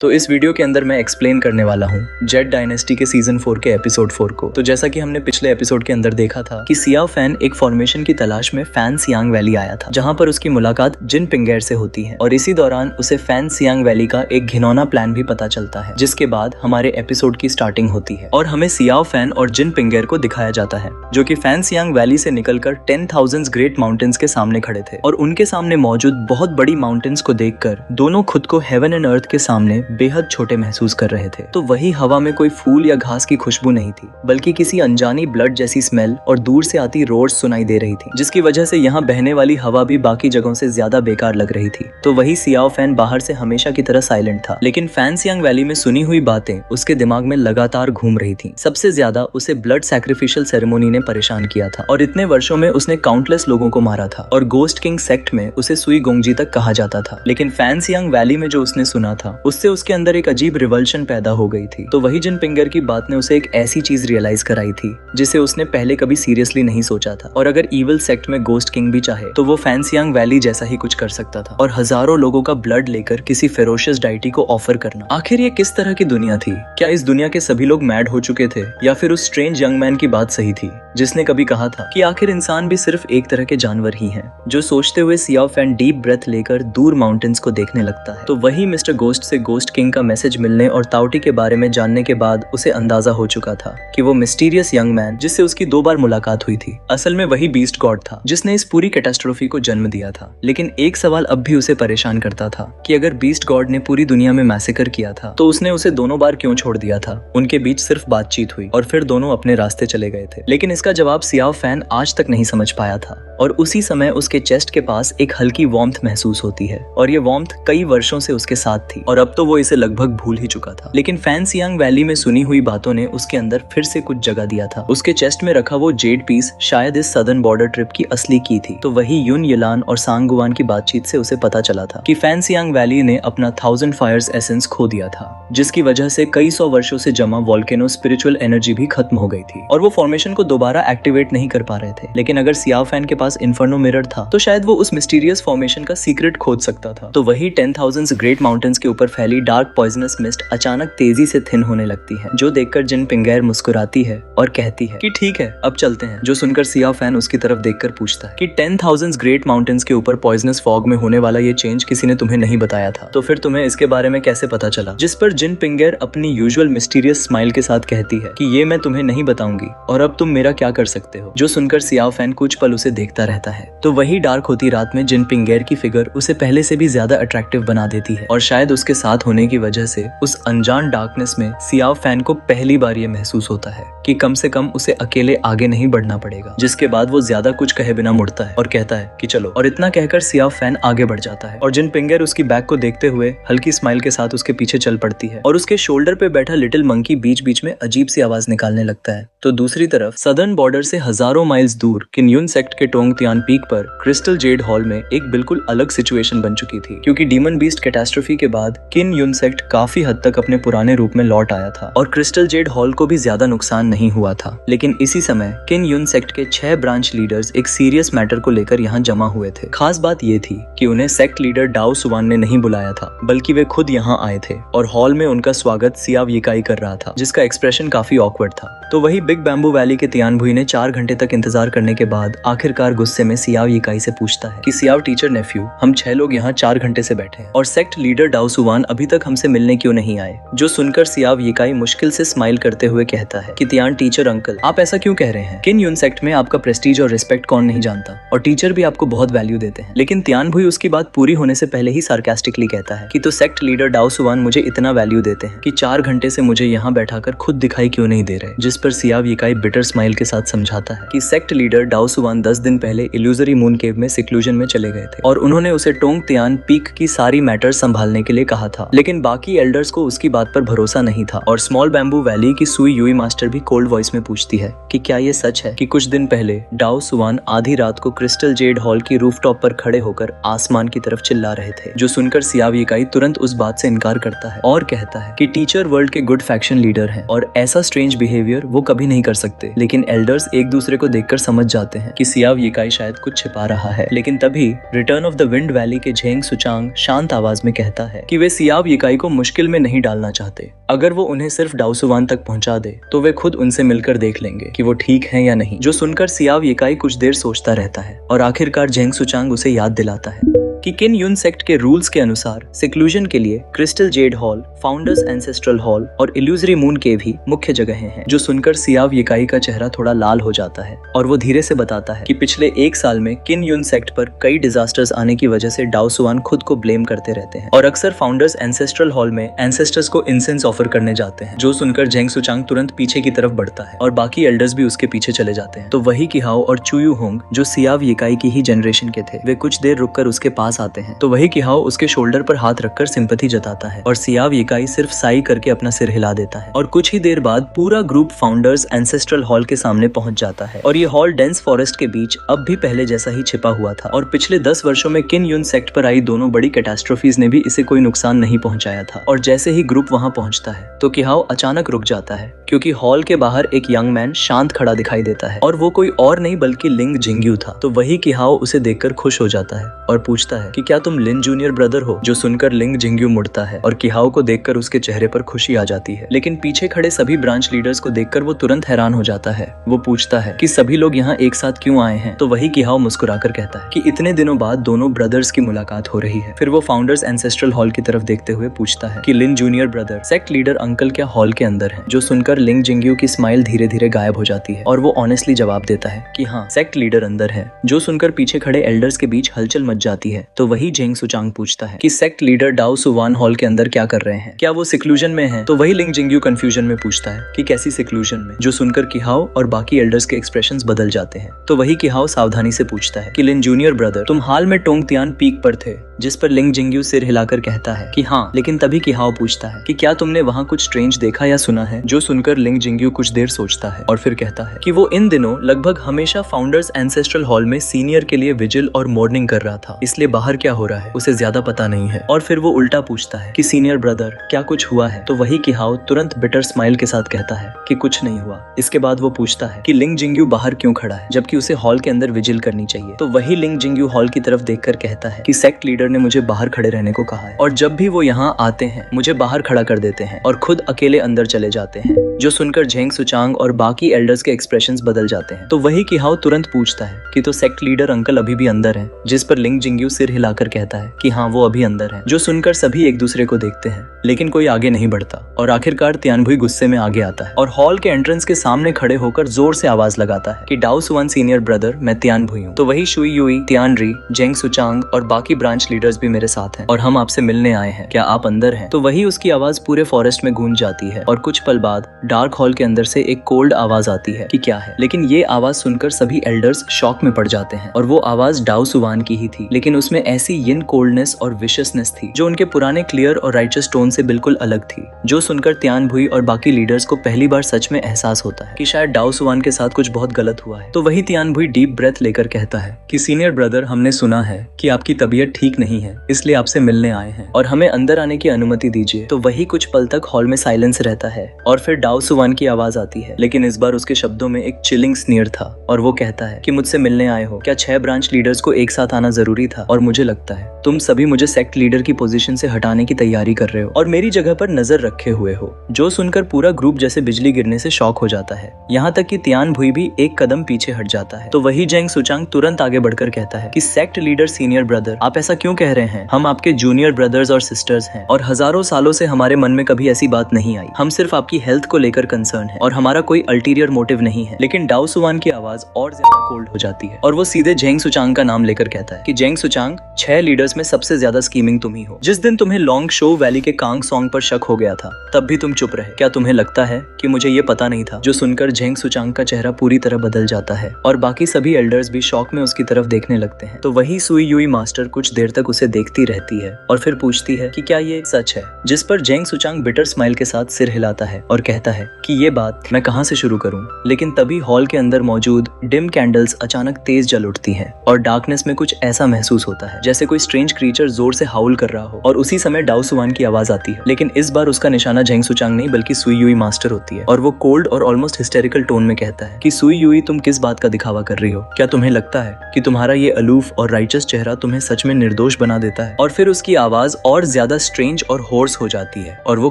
तो इस वीडियो के अंदर मैं एक्सप्लेन करने वाला हूँ जेड डायनेस्टी के सीजन 4 के एपिसोड 4 को। तो जैसा कि हमने पिछले एपिसोड के अंदर देखा था कि सियाओ फैन एक फॉर्मेशन की तलाश में फैन सियांग वैली आया था, जहाँ पर उसकी मुलाकात जिन पिंगेर से होती है और इसी दौरान उसे फैन सियांग वैली का एक घिनौना प्लान भी पता चलता है, जिसके बाद हमारे एपिसोड की स्टार्टिंग होती है और हमें सियाओ फैन और जिन पिंगेर को दिखाया जाता है, जो कि फैन सियांग वैली से निकलकर 10,000 ग्रेट माउंटेन्स के सामने खड़े थे और उनके सामने मौजूद बहुत बड़ी माउंटेन्स को देखकर दोनों खुद को हेवन एंड अर्थ के सामने बेहद छोटे महसूस कर रहे थे। तो वही हवा में कोई फूल या घास की खुशबू नहीं थी, बल्कि किसी अनजानी ब्लड जैसी स्मेल और दूर से आती रोर्स सुनाई दे रही थी, जिसकी वजह से यहाँ बहने वाली हवा भी बाकी जगहों से ज्यादा बेकार लग रही थी। तो वही सियाओ फैन बाहर से हमेशा की तरह साइलेंट था, लेकिन फैन सियांग वैली में सुनी हुई बातें उसके दिमाग में लगातार घूम रही थी। सबसे ज्यादा उसे ब्लड सैक्रिफिशियल सेरेमोनी ने परेशान किया था और इतने वर्षों में उसने काउंटलेस लोगों को मारा था और गोस्ट किंग सेक्ट में उसे सुई गोंगजी तक कहा जाता था। लेकिन फैन सियांग वैली में जो उसने सुना था, उससे उसके अंदर एक अजीब रिवल्शन पैदा हो गई थी। तो वही जिन पिंगर की बात ने उसे एक ऐसी चीज रियलाइज कराई थी जिसे उसने पहले कभी सीरियसली नहीं सोचा था। और अगर इविल सेक्ट में गोस्ट किंग भी चाहे तो वो फैन सियांग वैली जैसा ही कुछ कर सकता था और हजारों लोगों का ब्लड लेकर किसी फेरोशियस डाइटी को ऑफर करना। आखिर ये किस तरह की दुनिया थी? क्या इस दुनिया के सभी लोग मैड हो चुके थे, या फिर उस स्ट्रेंज यंग मैन की बात सही थी जिसने कभी कहा था कि आखिर इंसान भी सिर्फ एक तरह के जानवर ही हैं? जो सोचते हुए सियाओ फैन डीप ब्रेथ लेकर दूर माउंटेन्स को देखने लगता है। तो वही मिस्टर गोस्ट से गोस्ट किंग का मैसेज मिलने और ताउटी के बारे में जानने के बाद उसे अंदाजा हो चुका था कि वो मिस्टीरियस यंग मैन जिससे उसकी 2 बार मुलाकात हुई थी, असल में वही बीस्ट गॉड था जिसने इस पूरी कैटास्ट्रोफी को जन्म दिया था। लेकिन एक सवाल अब भी उसे परेशान करता था कि अगर बीस्ट गॉड ने पूरी दुनिया में मैसेकर किया था तो उसने उसे 2 बार क्यों छोड़ दिया था? उनके बीच सिर्फ बातचीत हुई और फिर दोनों अपने रास्ते चले गए थे। लेकिन इसका जवाब सियाओ फैन आज तक नहीं समझ पाया था और उसी समय उसके चेस्ट के पास एक हल्की वार्मथ महसूस होती है और ये वार्मथ कई वर्षों से उसके साथ थी और अब तो वो इसे लगभग भूल ही चुका था। लेकिन फैन सियांग वैली में सुनी हुई बातों ने उसके अंदर फिर से कुछ जगह दिया था। उसके चेस्ट में रखा वो जेड पीस शायद इस सदर्न बॉर्डर ट्रिप की असली की थी। तो वही युन यलान और सांगगुआन की बातचीत से उसे पता चला था कि फैन सियांग वैली ने अपना 1000 फायर्स एसेंस खो दिया था, जिसकी वजह से कई 100 वर्षों से जमा वोल्केनो स्पिरिचुअल एनर्जी भी खत्म हो गई थी और वो फॉर्मेशन को दोबारा एक्टिवेट नहीं कर पा रहे थे। लेकिन अगर सियाओ फैन के पास इन्फर्नो मिरर था तो शायद वो उस मिस्टीरियस फॉर्मेशन का सीक्रेट खोज सकता था। तो वही 10,000 ग्रेट माउंटेन्स के ऊपर फैली डार्क पॉइजनस मिस्ट अचानक तेजी से थिन होने लगती है, जो देखकर जिन पिंगेर मुस्कुराती है और कहती है कि ठीक है, अब चलते हैं। जो सुनकर सियाओ फैन उसकी तरफ देखकर पूछता है कि 10,000 ग्रेट माउंटेन्स के ऊपर पॉइजनस फॉग में होने वाला ये चेंज किसी ने तुम्हें नहीं बताया था, तो फिर तुम्हें इसके बारे में कैसे पता चला? जिस पर जिन पिंगेर अपनी यूजुअल मिस्टीरियस स्माइल के साथ कहती है कि ये मैं तुम्हें नहीं बताऊंगी और अब तुम मेरा क्या कर सकते हो। जो सुनकर सियाओ फैन कुछ पल उसे देखता रहता है। तो वही डार्क होती रात में जिन पिंगेर की फिगर उसे पहले से भी ज्यादा अट्रैक्टिव बना देती है और शायद उसके साथ होने की वजह से उस अनजान डार्कनेस में सियाओ फैन को पहली बार ये महसूस होता है कि कम से कम उसे अकेले आगे नहीं बढ़ना पड़ेगा। जिसके बाद वो ज्यादा कुछ कहे बिना मुड़ता है और कहता है कि चलो, और इतना कहकर सियाओ फैन आगे बढ़ जाता है और जिन पिंगेर उसकी बैक को देखते हुए हल्की स्माइल के साथ उसके पीछे चल पड़ती है और उसके शोल्डर पे बैठा लिटिल मंकी बीच बीच में अजीब सी आवाज निकालने लगता है। तो दूसरी तरफ सदर्न बॉर्डर से हजारों माइल्स दूर किन युन सेक्ट के टोंगतियान पीक पर क्रिस्टल जेड हॉल में एक बिल्कुल अलग सिचुएशन बन चुकी थी, क्योंकि डीमन बीस्ट कैटास्ट्रोफी के बाद किन युन सेक्ट काफी हद तक अपने पुराने रूप में लौट आया था और क्रिस्टल जेड हॉल को भी ज्यादा नुकसान नहीं हुआ था। लेकिन इसी समय किन युन सेक्ट के 6 ब्रांच लीडर्स एक सीरियस मैटर को लेकर यहाँ जमा हुए थे। खास बात ये थी कि उन्हें सेक्ट लीडर डाओ सुवान ने नहीं बुलाया था, बल्कि वे खुद यहाँ आए थे और हॉल में उनका स्वागत सियाओ यिकाई कर रहा था, जिसका एक्सप्रेशन काफी ऑकवर्ड था। तो वही बिग बैम्बू वैली के तियानभुई ने 4 घंटे तक इंतजार करने के बाद आखिरकार गुस्से में सियाओ यिकाई से पूछता है कि सियाओ टीचर नेफ्यू, हम 6 लोग यहाँ 4 घंटे से बैठे हैं और सेक्ट लीडर डाओ सुवान अभी तक हमसे मिलने क्यों नहीं आए? जो सुनकर सियाओ यिकाई मुश्किल से स्माइल करते हुए कहता है कि तियान टीचर अंकल, आप ऐसा क्यों कह रहे हैं? किन युन सेक्ट में आपका प्रेस्टीज और रिस्पेक्ट कौन नहीं जानता, और टीचर भी आपको बहुत वैल्यू देते हैं। लेकिन तियानभुई उसकी बात पूरी होने से पहले ही सार्कास्टिकली कहता है कि तो सेक्ट लीडर डाओ सुवान मुझे इतना वैल्यू देते हैं कि 4 घंटे से मुझे यहाँ बैठाकर खुद दिखाई क्यों नहीं दे रहे? जिस पर सियाओ यिकाई बिटर स्माइल के साथ समझाता है कि सेक्ट लीडर डाओ सुवान 10 दिन पहले इल्यूजरी मून केव में सिक्लूजन में चले गए थे और उन्होंने उसे टोंगतियान पीक की सारी मैटर संभालने के लिए कहा था। लेकिन बाकी एल्डर्स को उसकी बात पर भरोसा नहीं था और स्मॉल बैम्बू वैली की सुई युई मास्टर भी कोल्ड वॉइस में पूछती है कि क्या ये सच है कि कुछ दिन पहले डाओ सुवान आधी रात को क्रिस्टल जेड हॉल की रूफटॉप पर खड़े होकर आसमान की तरफ चिल्ला रहे थे। जो सुनकर सियाओ यिकाई तुरंत उस बात से इनकार करता है और कहता है कि टीचर वर्ल्ड के गुड फैक्शन लीडर हैं और ऐसा स्ट्रेंज बिहेवियर वो कभी नहीं कर सकते। लेकिन एल्डर्स एक दूसरे को देखकर समझ जाते हैं कि सियाओ यिकाई शायद कुछ छिपा रहा है। लेकिन तभी return of the wind valley के झेंग सुचांग शांत आवाज में कहता है कि वे सियाओ येकाई को मुश्किल में नहीं डालना चाहते। अगर वो उन्हें सिर्फ डाओसुवान तक पहुंचा दे तो वे खुद उनसे मिलकर देख लेंगे कि वो ठीक है या नहीं। जो सुनकर सियाव येकाई कुछ देर सोचता रहता है और आखिरकार जेंग सुचांग उसे याद दिलाता है कि किन युन सेक्ट के रूल्स के अनुसार सिक्लूजन के लिए crystal Z hall, founders ancestral hall और इल्यूजरी मून के भी मुख्य जगहें हैं। जो सुनकर सियाव येकाई का चेहरा थोड़ा लाल हो जाता है और वो धीरे से बताता है कि पिछले 1 साल में किन युन सेक्ट पर कई डिजास्टर्स आने की वजह से डाओसुआन खुद को ब्लेम करते रहते हैं और अक्सर फाउंडर्स एंसेस्ट्रल हॉल में एंसेस्टर्स को इंसेंस ऑफर करने जाते हैं। जो सुनकर जेंग सुचांग तुरंत पीछे की तरफ बढ़ता है और बाकी एल्डर्स भी उसके पीछे चले जाते हैं। तो वही किहाओ और चुयू होंग जो सियाव येकाई की ही जनरेशन के थे, वे कुछ देर रुककर उसके पास आते हैं। तो वही किहाओ उसके शोल्डर पर हाथ रखकर सिंपैथी जताता है और सियाव येकाई सिर्फ साई करके अपना सिर हिला देता है। और कुछ ही देर बाद पूरा ग्रुप फाउंडर्स एंसेस्ट्रल हॉल के सामने पहुंच जाता है और ये हॉल डेंस फॉरेस्ट के बीच अब भी पहले जैसा ही छिपा हुआ था और पिछले 10 वर्षों में किन युन सेक्ट पर आई दोनों बड़ी कैटास्ट्रोफीज ने भी इसे कोई नुकसान नहीं पहुंचाया था। और जैसे ही ग्रुप वहां पहुंचता है तो किहाओ अचानक रुक जाता है क्योंकि हॉल के बाहर एक यंग मैन शांत खड़ा दिखाई देता है और वो कोई और नहीं बल्कि लिंग जिंग्यू था। तो वही किहाओ उसे देखकर खुश हो जाता है और पूछता है कि क्या तुम लिन जूनियर ब्रदर हो। जो सुनकर लिंग जिंग्यू मुड़ता है और किहाओ को देखकर उसके चेहरे पर खुशी आ जाती है, लेकिन पीछे खड़े सभी ब्रांच लीडर्स को देखकर वो तुरंत हैरान हो जाता है। वो पूछता है कि सभी लोग यहाँ एक साथ क्यों आए हैं। तो वही किहाओ मुस्कुराकर कहता है कि इतने दिनों बाद दोनों ब्रदर्स की मुलाकात हो रही है। फिर वो फाउंडर्स एंसेस्ट्रल हॉल की तरफ देखते हुए पूछता है कि Lin junior brother, sect leader uncle क्या हॉल के अंदर है। जो सुनकर लिंग जिंग्यू की स्माइल धीरे धीरे गायब हो जाती है और वो ऑनेस्टली जवाब देता है कि हाँ, सेक्ट लीडर अंदर है। जो सुनकर पीछे खड़े एल्डर्स के बीच हलचल मच जाती है। तो वही जेंग सुचांग पूछता है कि सेक्ट लीडर डाओसुवान हॉल के अंदर क्या कर रहे हैं, क्या वो सिक्लूजन में है। तो वही लिंग जिंग्यू कंफ्यूजन में पूछता है कि कैसी सिक्लूजन में। जो सुनकर किहाओ और बाकी एल्डर्स के एक्सप्रेशंस बदल जाते हैं। तो वही किहाओ सावधानी से पूछता है कि लिन जूनियर ब्रदर, तुम हाल में टोंगतियान पीक पर थे। जिस पर लिंग जिंग्यू सिर हिलाकर कहता है कि हाँ, लेकिन तभी किहाओ पूछता है कि क्या तुमने वहाँ कुछ स्ट्रेंज देखा या सुना है। जो सुनकर लिंग जिंग्यू कुछ देर सोचता है और फिर कहता है कि वो इन दिनों लगभग हमेशा फाउंडर्स एंसेस्ट्रल हॉल में सीनियर के लिए विजिल और मॉर्निंग कर रहा था, इसलिए बाहर क्या हो रहा है उसे ज्यादा पता नहीं है। और फिर वो उल्टा पूछता है कि सीनियर ब्रदर, क्या कुछ हुआ है। तो वही किहाओ तुरंत बिटर स्माइल के साथ कहता है कि कुछ नहीं हुआ। इसके बाद वो पूछता है कि लिंग जिंग्यू बाहर क्यों खड़ा है जबकि उसे हॉल के अंदर विजिल करनी चाहिए। तो वही लिंग जिंग्यू हॉल की तरफ देखकर कहता है कि सेक्ट लीडर ने मुझे बाहर खड़े रहने को कहा है और जब भी वो यहाँ आते हैं मुझे बाहर खड़ा कर देते हैं और खुद अकेले अंदर चले जाते हैं। जो सुनकर जेंग सुचांग और बाकी एल्डर्स के एक्सप्रेशंस बदल जाते हैं। तो वही किहाओ तुरंत पूछता है कि तो सेक्ट लीडर अंकल अभी भी अंदर हैं। जिस पर लिंग जिंग्यू सिर हिलाकर कहता है कि हाँ, वो अभी अंदर हैं। जो सुनकर सभी एक दूसरे को देखते हैं लेकिन कोई आगे नहीं बढ़ता और आखिरकार तियानभुई गुस्से में आगे आता है और हॉल के एंट्रेंस के सामने खड़े होकर जोर से आवाज लगाता है कि डाओसुवान सीनियर ब्रदर, मैं तियानभुई हूँ। तो वही शुई युई, तियानरी, जेंग सुचांग और बाकी ब्रांच लीडर्स भी मेरे साथ हैं और हम आपसे मिलने आए हैं, क्या आप अंदर हैं। तो वही उसकी आवाज पूरे फॉरेस्ट में गूंज जाती है और कुछ पल बाद डार्क हॉल के अंदर से एक कोल्ड आवाज आती है कि क्या है। लेकिन ये आवाज सुनकर सभी एल्डर्स शॉक में पड़ जाते हैं और वो आवाज डाओसुवान की ही थी, लेकिन उसमें ऐसी यिन कोल्डनेस और विशियसनेस थी जो उनके पुराने क्लियर और राइचस टोन से बिल्कुल अलग थी। जो सुनकर तियानभुई और बाकी लीडर्स को पहली बार सच में एहसास होता है कि शायद डाओसुवान के साथ कुछ बहुत गलत हुआ है। तो वही तियानभुई डीप ब्रेथ लेकर कहता है कि सीनियर ब्रदर, हमने सुना है कि आपकी तबीयत ठीक नहीं है, इसलिए आपसे मिलने आए हैं और हमें अंदर आने की अनुमति दीजिए। तो वही कुछ पल तक हॉल में साइलेंस रहता है और फिर डाओसुवान की आवाज आती है, लेकिन इस बार उसके शब्दों में एक चिलिंग स्नीयर था और वो कहता है कि मुझसे मिलने आए हो, क्या 6 ब्रांच लीडर्स को एक साथ आना जरूरी था। और मुझे लगता है तुम सभी मुझे सेक्ट लीडर की पोजीशन से हटाने की तैयारी कर रहे हो और मेरी जगह पर नजर रखे हुए हो। जो सुनकर पूरा ग्रुप जैसे बिजली गिरने से शॉक हो जाता है, यहाँ तक कि तियानभुई भी एक कदम पीछे हट जाता है। तो वही जेंग सुचांग तुरंत आगे बढ़कर कहता है कि सेक्ट लीडर सीनियर ब्रदर, आप ऐसा क्यों कह रहे हैं। हम आपके जूनियर ब्रदर्स और सिस्टर्स हैं और हजारों सालों से हमारे मन में कभी ऐसी बात नहीं आई। हम सिर्फ आपकी हेल्थ को लेकर कंसर्न है और हमारा कोई अल्टीरियर मोटिव नहीं है। लेकिन डाओसुवान की आवाज और ज्यादा कोल्ड हो जाती है और वो सीधे जेंग सुचांग का नाम लेकर कहता है कि जेंग सुचांग, 6 लीडर्स में सबसे ज्यादा स्कीमिंग तुम ही हो। जिस दिन तुम्हें लॉन्ग शो वैली के कांग सॉन्ग पर शक हो गया था तब भी तुम चुप रहे। क्या तुम्हें लगता है कि मुझे ये पता नहीं था। जो सुनकर जेंग सुचांग का चेहरा पूरी तरह बदल जाता है और बाकी सभी एल्डर्स भी शॉक में उसकी तरफ देखने लगते हैं। तो वही सुई युई मास्टर कुछ देर तक उसे देखती रहती है और फिर पूछती है कि क्या ये सच है। जिस पर जेंग सुचांग बिटर स्माइल के साथ सिर हिलाता है और कहता है कि ये बात मैं कहां से शुरू करूं। लेकिन तभी हॉल के अंदर मौजूद डिम कैंडल्स अचानक तेज जल उठती हैं और डार्कनेस में कुछ ऐसा महसूस होता है जैसे कोई स्ट्रेंज क्रीचर जोर से हाउल कर रहा हो। और उसी समय डाओसुवान की आवाज आती है, लेकिन इस बार उसका निशाना जेंग सुचांग नहीं बल्कि सुई युई मास्टर होती है और वो कोल्ड और ऑलमोस्ट हिस्टेरिकल टोन में कहता है कि सुई युई, तुम किस बात का दिखावा कर रही हो। क्या तुम्हें लगता है कि तुम्हारा ये अलूफ और राइचस चेहरा तुम्हें सच में निर्दोष बेहोश बना देता है और फिर उसकी आवाज और ज्यादा स्ट्रेंज और होर्स हो जाती है और वो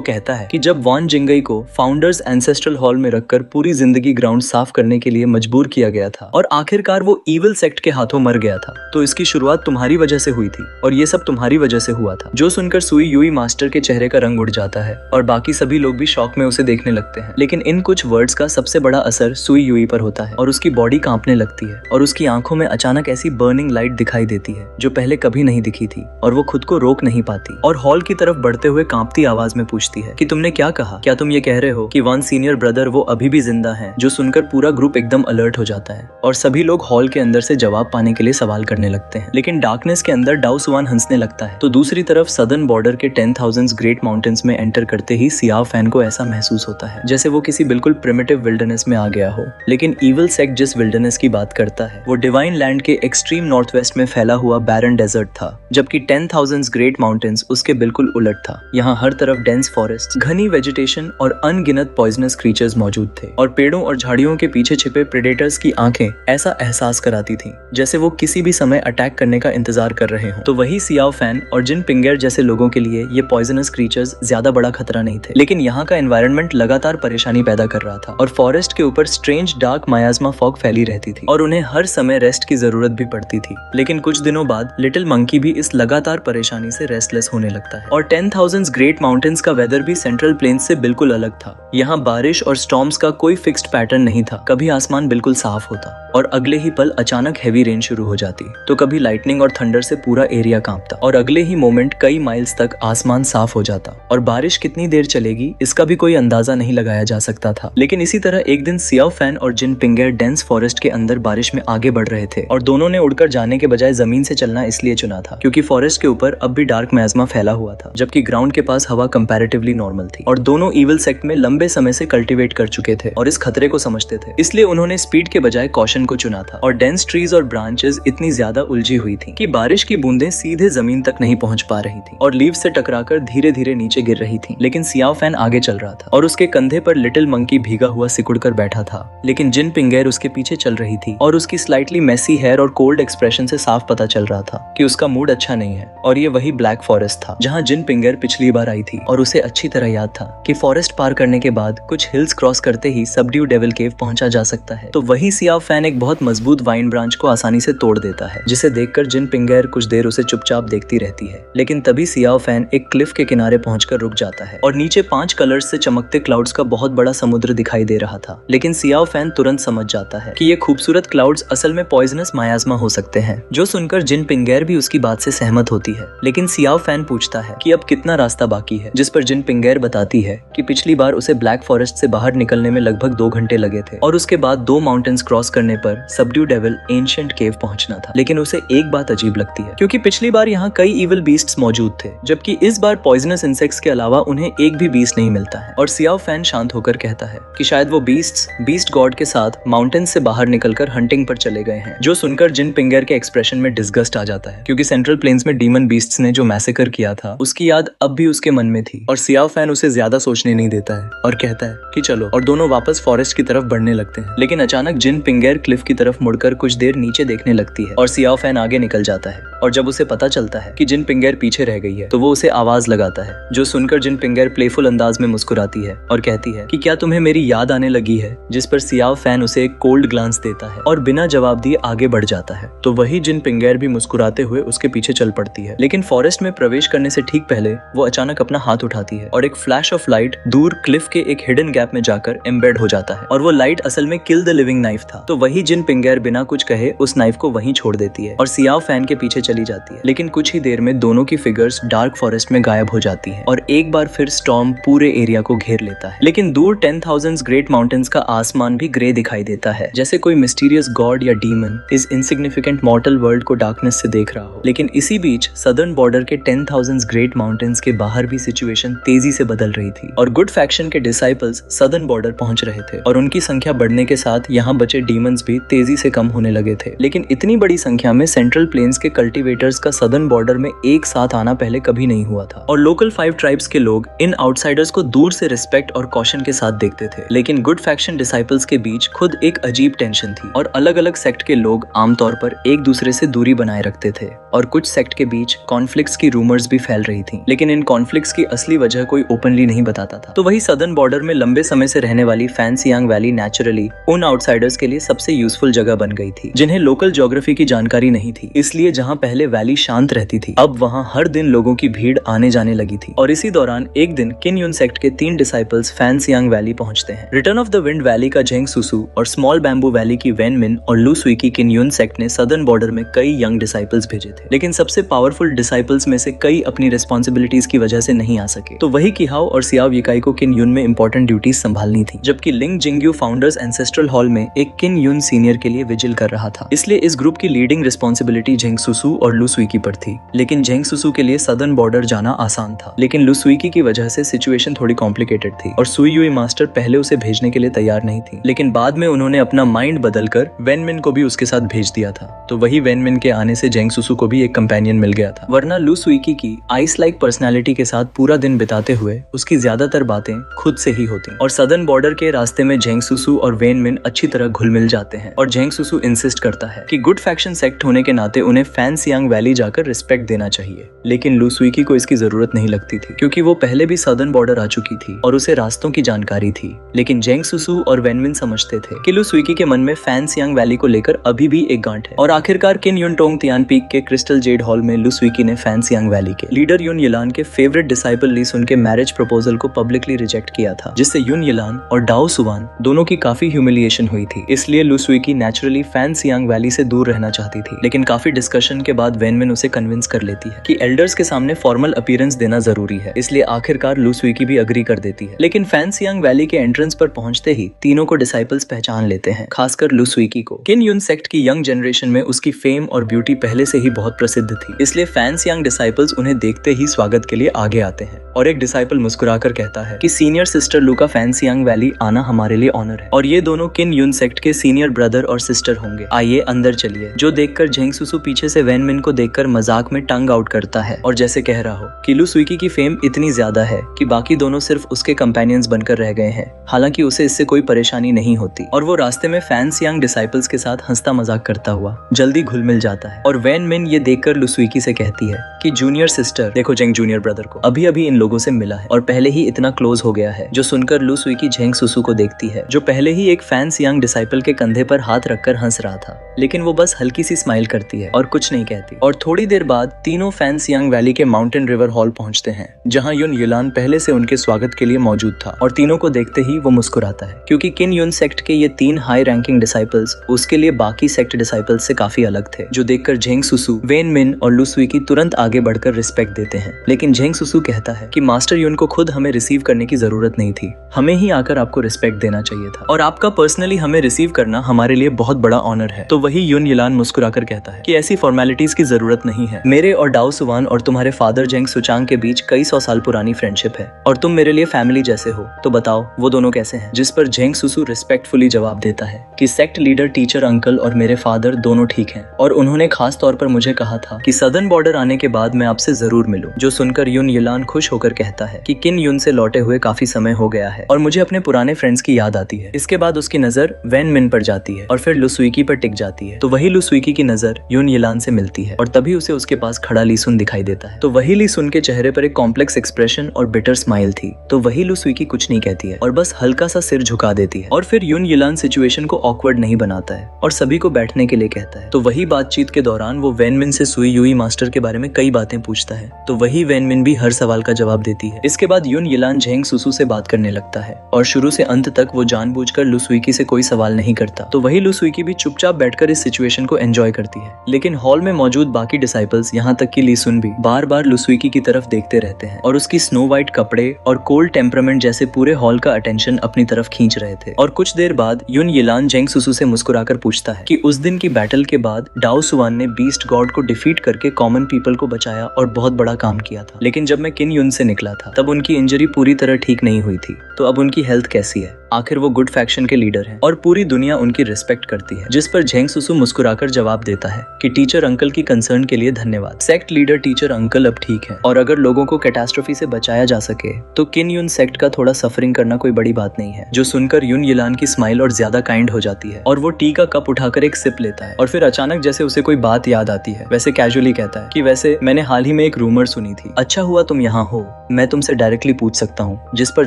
कहता है कि जब वॉन जिंगई को फाउंडर्स एंसेस्ट्रल हॉल में रखकर पूरी जिंदगी ग्राउंड साफ करने के लिए मजबूर किया गया था और आखिरकार वो ईविल सेक्ट के हाथों मर गया था, तो इसकी शुरुआत तुम्हारी वजह से हुई थी और ये सब तुम्हारी वजह से हुआ था। जो सुनकर सुई यूई मास्टर के चेहरे का रंग उड़ जाता है और बाकी सभी लोग भी शॉक में उसे देखने लगते हैं। लेकिन इन कुछ वर्ड्स का सबसे बड़ा असर सुई यूई पर होता है और उसकी बॉडी कांपने लगती है और उसकी आंखों में अचानक ऐसी बर्निंग लाइट दिखाई देती है जो पहले कभी नहीं दिखी थी और वो खुद को रोक नहीं पाती और हॉल की तरफ बढ़ते हुए कांपती आवाज में पूछती है कि तुमने क्या कहा? क्या तुम ये कह रहे हो कि वन सीनियर ब्रदर वो अभी भी जिंदा है? जो सुनकर पूरा ग्रुप एकदम अलर्ट हो जाता है और सभी लोग हॉल के अंदर से जवाब पाने के लिए सवाल करने लगते हैं। लेकिन डार्कनेस के अंदर डाउ सुआन हंसने लगता है। तो दूसरी तरफ सदर्न बॉर्डर के 10,000 ग्रेट माउंटेन्स में एंटर करते ही सियाओ फैन को ऐसा महसूस होता है जैसे वो किसी बिल्कुल प्रिमिटिव विल्डरनेस में आ गया हो। लेकिन ईविल सेक्ट जिस विल्डरनेस की बात करता है वो डिवाइन लैंड के एक्सट्रीम नॉर्थ वेस्ट में फैला हुआ बैरन डेजर्ट था, जबकि 10,000 ग्रेट माउंटेन्स उसके बिल्कुल उलट था। यहाँ हर तरफ डेंस फॉरेस्ट, घनी वेजिटेशन और अनगिनत पॉइजनस क्रीचर्स मौजूद थे और पेड़ों और झाड़ियों के पीछे छिपे प्रेडेटर्स की आंखें ऐसा एहसास कराती थीं जैसे वो किसी भी समय अटैक करने का इंतजार कर रहे हों। तो वही सियाओ फैन और जिन पिंगेर जैसे लोगों के लिए ये पॉइजनस क्रीचर्स ज्यादा बड़ा खतरा नहीं थे, लेकिन यहाँ का एनवायरनमेंट लगातार परेशानी पैदा कर रहा था और फॉरेस्ट के ऊपर स्ट्रेंज डार्क मायाज़मा फॉग फैली रहती थी और उन्हें हर समय रेस्ट की जरूरत भी पड़ती थी। लेकिन कुछ दिनों बाद लिटिल मंकी भी इस लगातार परेशानी से रेस्टलेस होने लगता है और 10,000 ग्रेट माउंटेन्स का वेदर भी सेंट्रल प्लेन्स से बिल्कुल अलग था। यहाँ बारिश और स्टॉर्म्स का कोई फिक्स्ड पैटर्न नहीं था। कभी आसमान बिल्कुल साफ होता और अगले ही पल अचानक हेवी रेन शुरू हो जाती, तो कभी लाइटनिंग और थंडर से पूरा एरिया कांपता और अगले ही मोमेंट कई माइल्स तक आसमान साफ हो जाता और बारिश कितनी देर चलेगी इसका भी कोई अंदाजा नहीं लगाया जा सकता था। लेकिन इसी तरह एक दिन सियाओ फैन और जिन पिंगेर डेंस फॉरेस्ट के अंदर बारिश में आगे बढ़ रहे थे और दोनों ने उड़कर जाने के बजाय जमीन से चलना इसलिए चुना था क्योंकि फॉरेस्ट के ऊपर अब भी डार्क मैज़मा फैला हुआ था, जबकि ग्राउंड के पास हवा कंपैरेटिवली नॉर्मल थी और दोनों ईविल सेक्ट में लंबे समय से कल्टीवेट कर चुके थे और इस खतरे को समझते थे। इसलिए उन्होंने स्पीड के बजाय कॉशन को चुना था और डेंस ट्रीज और ब्रांचेस इतनी ज्यादा उलझी हुई थी कि बारिश की बूंदें सीधे जमीन तक नहीं पहुंच पा रही थी और लीव से टकराकर धीरे धीरे नीचे गिर रही थी। लेकिन सियाओ फैन आगे चल रहा था और उसके कंधे पर लिटिल मंकी भीगा हुआ सिकुड़कर बैठा था, लेकिन जिन पिंगेर उसके पीछे चल रही थी और उसकी स्लाइटली मेसी हेयर और कोल्ड एक्सप्रेशन से साफ पता चल रहा था कि उसका मूड अच्छा नहीं है। और ये वही ब्लैक फॉरेस्ट था जहाँ जिन पिंगेर पिछली बार आई थी और उसे अच्छी तरह याद था कि फॉरेस्ट पार करने के बाद कुछ हिल्स क्रॉस करते ही सबड्यू डेविल केव पहुंचा जा सकता है। तो वही सियाओ फैन एक बहुत मजबूत वाइन ब्रांच को आसानी से तोड़ देता है, जिसे देखकर जिन पिंगेर कुछ देर उसे चुपचाप देखती रहती है। लेकिन तभी सियाओ फैन एक क्लिफ के किनारे पहुंचकर रुक जाता है और नीचे 5 कलर्स से चमकते क्लाउड्स का बहुत बड़ा समुद्र दिखाई दे रहा था। लेकिन सियाओ फैन तुरंत समझ जाता है कि ये खूबसूरत क्लाउड्स असल में पॉइजनस मायाज़मा हो सकते हैं, जो सुनकर जिन पिंगेर भी उसकी बात से सहमत होती है। लेकिन सियाओ फैन पूछता है कि अब कितना रास्ता बाकी है, जिस पर जिन पिंगेर बताती है कि पिछली बार उसे ब्लैक फॉरेस्ट से बाहर निकलने में लगभग 2 घंटे लगे थे और उसके बाद 2 माउंटेन्स क्रॉस करने पर सबड्यू डेविल एंशिएंट केव पहुंचना था। लेकिन उसे एक बात अजीब लगती है क्योंकि पिछली बार यहाँ कई इविल बीस्ट्स मौजूद थे, जबकि इस बार पॉइजनस इंसेक्ट्स के अलावा उन्हें एक भी बीस्ट नहीं मिलता है। और सियाओ फैन शांत होकर कहता है कि शायद वो बीस्ट गॉड के साथ माउंटेन से बाहर निकलकर हंटिंग पर चले गए हैं। जो सुनकर जिन पिंगेर के एक्सप्रेशन में डिस्गस्ट आ जाता है क्योंकि सेंट्रल प्लेन्स में डीमन बीस्ट्स ने जो मैसेकर किया था उसकी याद अब भी उसके मन में थी और सियाओ फैन उसे ज्यादा सोचने नहीं देता है और कहता है कि चलो, और दोनों वापस फॉरेस्ट की तरफ बढ़ने लगते हैं। लेकिन अचानक जिन पिंगेर क्लिफ की तरफ मुड़कर कुछ देर नीचे देखने लगती है और सियाओ फैन आगे निकल जाता है और जब उसे पता चलता है कि जिन पिंगेर पीछे रह गई है तो वो उसे आवाज लगाता है, जो सुनकर जिन पिंगेर प्लेफुल अंदाज में मुस्कुराती है और कहती है कि क्या तुम्हें मेरी याद आने लगी है, जिस पर सियाओ फैन उसे एक कोल्ड ग्लांस देता है और बिना जवाब दिए आगे बढ़ जाता है। तो वही जिन पिंगेर भी मुस्कुराते हुए उसके पीछे चल पड़ती है। लेकिन फॉरेस्ट में प्रवेश करने से ठीक पहले वो अचानक अपना हाथ उठाती है और एक फ्लैश ऑफ लाइट दूर क्लिफ के एक हिडन गैप में जाकर एम्बेड हो जाता है और वो लाइट असल में किल द लिविंग नाइफ था। तो वही जिन पिंगेर बिना कुछ कहे उस नाइफ को वहीं छोड़ देती है और सियाओ फैन के पीछे चली जाती है। लेकिन कुछ ही देर में दोनों की फिगर्स डार्क फॉरेस्ट में गायब हो जाती है और एक बार फिर स्टॉर्म पूरे एरिया को घेर लेता है। लेकिन दूर 10,000 ग्रेट माउंटेन्स का आसमान भी ग्रे दिखाई देता है, जैसे कोई मिस्टीरियस गॉड या डीमन इस इनसिग्निफिकेंट मॉर्टल वर्ल्ड को डार्कनेस से देख रहा हो। लेकिन इसी बीच सदर्न बॉर्डर के 10,000 ग्रेट माउंटेन्स के बाहर भी सिचुएशन तेजी से बदल रही थी और गुड फैक्शन के डिसाइपल्स सदर्न बॉर्डर पहुंच रहे थे और उनकी संख्या बढ़ने के साथ यहाँ बचे डीमंस भी तेजी से कम होने लगे थे। लेकिन इतनी बड़ी संख्या में सेंट्रल प्लेन्स के कल्टीवेटर्स का सदर्न बॉर्डर में एक साथ आना पहले कभी नहीं हुआ था और लोकल 5 ट्राइब्स के लोग इन आउटसाइडर्स को दूर से रिस्पेक्ट और कॉशन के साथ देखते थे। लेकिन गुड फैक्शन डिसाइपल्स के बीच खुद एक अजीब टेंशन थी और अलग अलग सेक्ट के लोग आमतौर पर एक दूसरे से दूरी बनाए रखते थे और कुछ सेक्ट के बीच कॉन्फ्लिक्ट्स की रूमर्स भी फैल रही थी, लेकिन इन कॉन्फ्लिक्ट्स की असली वजह कोई ओपनली नहीं बताता था। तो वही सदर्न बॉर्डर में लंबे समय से रहने वाली फैन सियांग वैली नेचुरली उन आउटसाइडर्स के लिए सबसे यूजफुल जगह बन गई थी जिन्हें लोकल ज्योग्राफी की जानकारी नहीं थी। इसलिए जहाँ पहले वैली शांत रहती थी, अब वहाँ हर दिन लोगों की भीड़ आने जाने लगी थी। और इसी दौरान एक दिन किन यून सेक्ट के 3 डिसाइपल्स फैन सियांग वैली पहुंचते हैं। Return of the wind valley का जेंग सुसु और स्मॉल बैम्बू वैली की वेन मिन और लू सुई की किन यून सेक्ट ने सदर्न बॉर्डर में कई यंग डिसाइपल्स भेजे थे, लेकिन सबसे पावरफुल डिसाइपल्स में से कई अपनी रिस्पॉन्सिबिलिटीज की वजह से नहीं आ सके। तो वही किहाओ और सियाओ यिकाई को किन यून में इंपॉर्टेंट ड्यूटीज संभालनी थी, जबकि लिंग जिंगयू फाउंडर्स एंसेस्ट्रल हॉल में एक किन यून सीनियर के लिए विजिल कर रहा था। इसलिए इस ग्रुप की लीडिंग रिस्पॉन्सिबिलिटी जेंग सुसु और लू सुई की पर थी। लेकिन जेंग सुसु के लिए सदर्न बॉर्डर जाना आसान था, लेकिन लू सुई की वजह से सिचुएशन थोड़ी कॉम्प्लिकेटेड थी और सुई युई मास्टर पहले उसे भेजने के लिए तैयार नहीं थी, लेकिन बाद में उन्होंने अपना माइंड बदलकर वेन मिन को भी उसके साथ भेज दिया था। तो वही वेन मिन के आने से जेंग सुसु को भी एक कंपेनियन मिल गया था, वरना लू सुईकी की आइस लाइक पर्सनैलिटी के साथ पूरा दिन बिताते हुए उसकी ज्यादातर बातें खुद से ही होती और सदर्न बॉर्डर के रास्ते में जेंग सुसु और वेन मिन अच्छी तरह घुल मिल जाते हैं और जेंग सुसु इंसिस्ट करता है कि गुड फैक्शन सेक्ट होने के नाते उन्हें फैन सियांग वैली जाकर रिस्पेक्ट देना चाहिए। लेकिन लू सुईकी को इसकी जरूरत नहीं लगती थी, क्योंकि वो पहले भी सदर्न बॉर्डर आ चुकी थी और उसे रास्तों की जानकारी थी। लेकिन जेंग सुसु और वेन मिन समझते थे कि लू सुईकी के मन में फैन सियांग वैली को लेकर अभी भी एक गांठ है। और आखिरकार किन युनटोंग तियान पीक के क्रिस्टल जेड हॉल में लू सुईकी ने फैन सियांग वैली के लीडर युन यिलान के फेवरेट डिसाइपल ली सुन के मैरिज प्रपोजल को पब्लिकली रिजेक्ट किया था, जिससे युन यिलान और डाओ सुवान दोनों की काफी ह्यूमिलिएशन हुई थी। इसलिए लू सुईकी नेचुरली फैन सियांग वैली से दूर रहना चाहती थी, लेकिन काफी डिस्कशन के बाद वेन मिन उसे कन्विंस कर लेती है कि एल्डर्स के सामने फॉर्मल अपीयरेंस देना जरूरी है। इसलिए आखिरकार लू सुईकी भी अग्री कर देती है। लेकिन फैन सियांग वैली के एंट्रेंस पर पहुंचते ही तीनों को डिसाइपल्स पहचान लेते हैं, खासकर लू सुईकी को। किन यून सेक्ट की यंग जनरेशन में उसकी फेम और ब्यूटी पहले से ही बहुत प्रसिद्ध थी, इसलिए फैन सियांग डिसाइपल्स उन्हें देखते ही स्वागत के लिए आगे आते हैं। और एक डिसाइपल मुस्कुराकर कहता है कि सीनियर सिस्टर लू का फैन सियांग वैली आना हमारे लिए ऑनर है और ये दोनों किन यून सेक्ट के सीनियर ब्रदर और सिस्टर होंगे। आइए अंदर चलिए। जो देखकर जेंग सुसु पीछे से वेन मिन को देखकर मजाक में टंग आउट करता है और जैसे कह रहा हो कि लू सुईकी की फेम इतनी ज्यादा है कि बाकी दोनों सिर्फ उसके कंपेनियंस बनकर रह गए हैं। हालांकि उसे इससे कोई परेशानी नहीं होती और वो रास्ते में फैन सियांग डिसाइपल्स के साथ हंसता मजाक करता हुआ जल्दी घुल मिल जाता है। और वेन मिन ये देखकर लू सुईकी से कहती है कि जूनियर सिस्टर देखो, जेंग जूनियर ब्रदर को अभी अभी इन लोगों से मिला है और पहले ही इतना क्लोज हो गया है। जो सुनकर लू सुईकी जेंग सुसु को देखती है, जो पहले ही एक फैन सियांग डिसाइपल के कंधे पर हाथ रखकर हंस रहा था, लेकिन वो बस हल्की सी स्माइल करती है और कुछ नहीं कहती। और थोड़ी देर बाद तीनों फैन सियांग वैली के माउंटेन रिवर हॉल पहुंचते हैं, जहां युन यिलान पहले से उनके स्वागत के लिए मौजूद था और तीनों को देखते ही वो मुस्कुराता है, क्योंकि किन यून सेक्ट के ये 3 हाई रैंकिंग डिसाइपल्स उसके लिए बाकी सेक्ट डिसाइपल्स से काफी अलग थे, जो देखकर जेंग सुसु, वेन मिन और लू सुईकी तुरंत आगे बढ़कर रिस्पेक्ट देते हैं। लेकिन जेंग सुसु कहता है कि मास्टर युन को खुद हमें रिसीव करने की जरूरत नहीं थी, हमें ही आकर आपको रिस्पेक्ट देना चाहिए था और आपका पर्सनली हमें रिसीव करना हमारे लिए बहुत बड़ा ऑनर है। तो वही युन यिलान मुस्कुराकर कहता है कि ऐसी फॉर्मेलिटीज की जरूरत नहीं है। मेरे और डाओ सुवान और तुम्हारे फादर जेंग सुचांग के बीच कई 100 साल पुरानी फ्रेंडशिप है और तुम मेरे लिए फैमिली जैसे हो, तो बताओ वो दोनों कैसे हैं? जिस पर जेंग सुसु रिस्पेक्टफुली जवाब देता है कि सेक्ट लीडर, टीचर अंकल और मेरे फादर दोनों ठीक हैं और उन्होंने खास तौर पर मुझे कहा था कि सदर्न बॉर्डर आने के बाद मैं आपसे जरूर मिलूं। जो सुनकर युन यिलान खुश होकर कहता है कि किन युन से लौटे हुए काफी समय हो गया है और मुझे अपने पुराने फ्रेंड्स की याद आती है। इसके बाद उसकी नजर वेन मिन पर जाती है और फिर लू सुईकी पर टिक जाती है। तो वही लू सुईकी की नजर युन यिलान से मिलती है और तभी उसे उसके पास खड़ा ली सुन दिखाई देता है। तो वही ली सुन के चेहरे पर एक कॉम्प्लेक्स एक्सप्रेशन और बिटर स्माइल थी। तो वही लू सुईकी कुछ नहीं कहती है और बस हल्का सा सिर झुका देती है और फिर युन यिलान सिचुएशन को ऑकवर्ड नहीं बनाता है और सभी को बैठने के लिए कहता है। तो वही बातचीत के दौरान वो वेन मिन से सुई युई मास्टर के बारे में कई बातें पूछता है, तो वही वेन मिन भी हर सवाल का जवाब देती है। इसके बाद युन यिलान जेंग सुसु से बात करने लगता है और शुरू से अंत तक वो जानबूझकर लू सुईकी से कोई सवाल नहीं करता। तो वही लू सुईकी भी चुपचाप बैठकर इस सिचुएशन को एंजॉय करती है। लेकिन हॉल में मौजूद बाकी डिसाइपल्स, यहाँ तक कि ली सुन भी बार बार लू सुईकी की तरफ देखते रहते हैं और उसकी स्नो व्हाइट कपड़े और कोल्ड टेम्परामेंट जैसे पूरे हॉल का अटेंशन अपनी तरफ खींच रहे थे। और कुछ देर बाद युन यिलान जेंग सुसु से मुस्कुराकर पूछता है कि उस दिन की बैटल के बाद डाओ सुवान ने बीस्ट गॉड को डिफीट करके कॉमन पीपल को बचाया और बहुत बड़ा काम किया था, लेकिन जब मैं किन युन से निकला था तब उनकी इंजरी पूरी तरह ठीक नहीं हुई थी, तो अब उनकी हेल्थ कैसी है? आखिर वो गुड फैक्शन के लीडर हैं और पूरी दुनिया उनकी रिस्पेक्ट करती है। जिस पर झेंग सुसु मुस्कुराकर जवाब देता है कि टीचर अंकल की कंसर्न के लिए धन्यवाद। सेक्ट लीडर टीचर अंकल अब ठीक है और अगर लोगों को कैटास्ट्रोफी से बचाया जा सके तो किन युन सेक्ट का थोड़ा सफरिंग करना कोई बड़ी बात नहीं है। जो सुनकर युन यिलान की स्माइल और ज्यादा काइंड हो जाती है और वो टी का कप उठाकर एक सिप लेता है और फिर अचानक जैसे उसे कोई बात याद आती है वैसे कैजुअली कहता है कि वैसे मैंने हाल ही में एक रूमर सुनी थी, अच्छा हुआ तुम यहाँ हो, मैं तुमसे डायरेक्टली पूछ सकता हूँ। जिस पर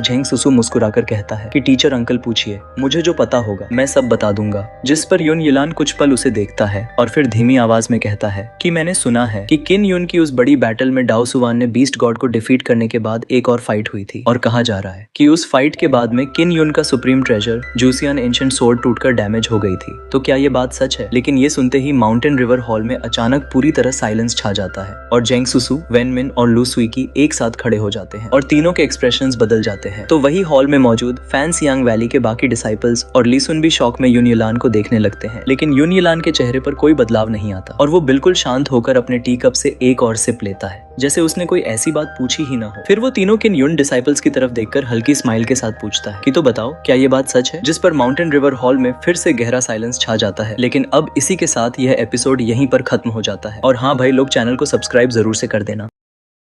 झेंग सुसु मुस्कुराकर कहता है कि टीचर अंकल पूछिए, मुझे जो पता होगा मैं सब बता दूंगा। जिस पर युन यिलान कुछ पल उसे देखता है और फिर धीमी आवाज में कहता है कि मैंने सुना है कि किन युन की उस बड़ी बैटल में डाओ सुवान ने बीस्ट गॉड को डिफीट करने के बाद एक और फाइट हुई थी और कहा जा रहा है कि उस फाइट के बाद में किन युन का सुप्रीम ट्रेजर जूसियन एंशिएंट सोर्ड टूटकर डैमेज हो गई थी। तो क्या ये बात सच है? लेकिन ये सुनते ही माउंटेन रिवर हॉल में अचानक पूरी तरह साइलेंस छा जाता है और जेंग सुसु, वेन मिन और लू सुई की एक साथ खड़े हो जाते हैं और तीनों के एक्सप्रेशंस बदल जाते हैं। तो वही हॉल में मौजूद फैन सियांग वैली के बाकी डिसाइपल्स और ली सुन भी शॉक में युन यिलान को देखने लगते हैं, लेकिन युन यिलान के चेहरे पर कोई बदलाव नहीं आता और वो बिल्कुल शांत होकर अपने टी कप से एक और सिप लेता है जैसे उसने कोई ऐसी बात पूछी ही ना हो। फिर वो तीनों किन युन डिसाइपल्स की तरफ देखकर हल्की स्माइल के साथ पूछता है कि तो बताओ क्या ये बात सच है? जिस पर माउंटेन रिवर हॉल में फिर से गहरा साइलेंस छा जाता है। लेकिन अब इसी के साथ यह एपिसोड यहीं पर खत्म हो जाता है। और हाँ भाई लोग, चैनल को सब्सक्राइब जरूर से कर देना।